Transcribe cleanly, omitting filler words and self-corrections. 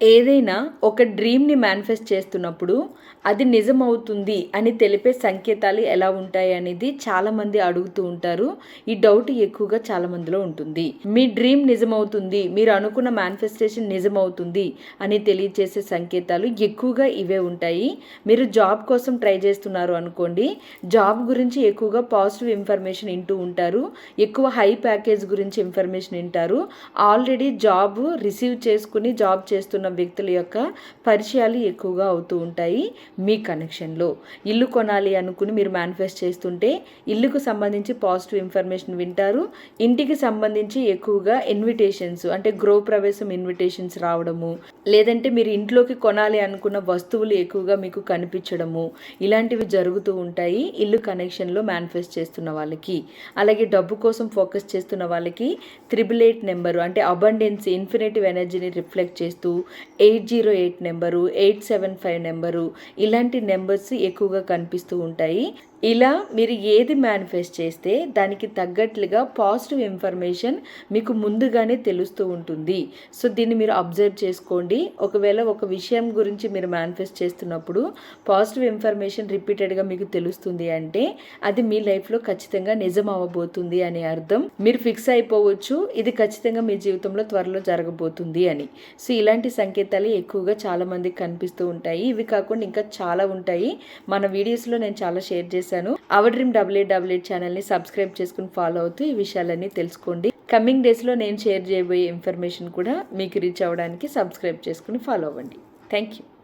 ఏదైనా ఒక డ్రీమ్‌ని మేనిఫెస్ట్ చేస్తున్నప్పుడు అది నిజమవుతుంది అని తెలిపే సంకేతాలు ఎలా ఉంటాయి అనేది చాలామంది అడుగుతూ ఉంటారు. ఈ డౌట్ ఎక్కువగా చాలా మందిలో ఉంటుంది. మీ డ్రీమ్ నిజమవుతుంది, మీరు అనుకున్న మేనిఫెస్టేషన్ నిజమవుతుంది అని తెలియచేసే సంకేతాలు ఎక్కువగా ఇవే ఉంటాయి. మీరు జాబ్ కోసం ట్రై చేస్తున్నారు అనుకోండి, జాబ్ గురించి ఎక్కువగా పాజిటివ్ ఇన్ఫర్మేషన్ వింటూ ఉంటారు. ఎక్కువ హై ప్యాకేజ్ గురించి ఇన్ఫర్మేషన్ వింటారు. ఆల్రెడీ జాబ్ రిసీవ్ చేసుకుని జాబ్ చేస్తున్న వ్యక్తుల యొక్క పరిచయాలు ఎక్కువగా అవుతూ ఉంటాయి. మీ కనెక్షన్లో ఇల్లు కొనాలి అనుకుని మీరు మేనిఫెస్ట్ చేస్తుంటే ఇల్లుకు సంబంధించి పాజిటివ్ ఇన్ఫర్మేషన్ వింటారు. ఇంటికి సంబంధించి ఎక్కువగా ఇన్విటేషన్స్ అంటే గృహప్రవేశం ఇన్విటేషన్స్ రావడము, లేదంటే మీరు ఇంట్లోకి కొనాలి అనుకున్న వస్తువులు ఎక్కువగా మీకు కనిపించడము, ఇలాంటివి జరుగుతూ ఉంటాయి ఇల్లు కనెక్షన్లో మేనిఫెస్ట్ చేస్తున్న వాళ్ళకి. అలాగే డబ్బు కోసం ఫోకస్ చేస్తున్న వాళ్ళకి 888 నెంబరు అంటే అబండెన్స్ ఇన్ఫినిటివ్ ఎనర్జీని రిఫ్లెక్ట్ చేస్తూ 808 నెంబరు, 875 నెంబరు, ఇలాంటి నెంబర్స్ ఎక్కువగా కనిపిస్తూ ఉంటాయి. ఇలా మీరు ఏది మేనిఫెస్ట్ చేస్తే దానికి తగ్గట్లుగా పాజిటివ్ ఇన్ఫర్మేషన్ మీకు ముందుగానే తెలుస్తూ ఉంటుంది. సో దీన్ని మీరు అబ్జర్వ్ చేసుకోండి. ఒకవేళ ఒక విషయం గురించి మీరు మేనిఫెస్ట్ చేస్తున్నప్పుడు పాజిటివ్ ఇన్ఫర్మేషన్ రిపీటెడ్గా మీకు తెలుస్తుంది అంటే అది మీ లైఫ్లో ఖచ్చితంగా నిజం అవ్వబోతుంది అని అర్థం. మీరు ఫిక్స్ అయిపోవచ్చు ఇది ఖచ్చితంగా మీ జీవితంలో త్వరలో జరగబోతుంది అని. సో ఇలాంటి సంకేతాలు ఎక్కువగా చాలామందికి కనిపిస్తూ ఉంటాయి. ఇవి కాకుండా ఇంకా చాలా ఉంటాయి. మన వీడియోస్లో నేను చాలా షేర్ చేశాను. అవర్ డ్రీమ్ 8888 ఛానల్ని సబ్స్క్రైబ్ చేసుకుని ఫాలో అవుతూ ఈ విషయాలన్నీ తెలుసుకోండి. కమింగ్ డేస్లో నేను షేర్ చేయబోయే ఇన్ఫర్మేషన్ కూడా మీకు రీచ్ అవ్వడానికి సబ్స్క్రైబ్ చేసుకుని ఫాలో అవ్వండి. Thank you.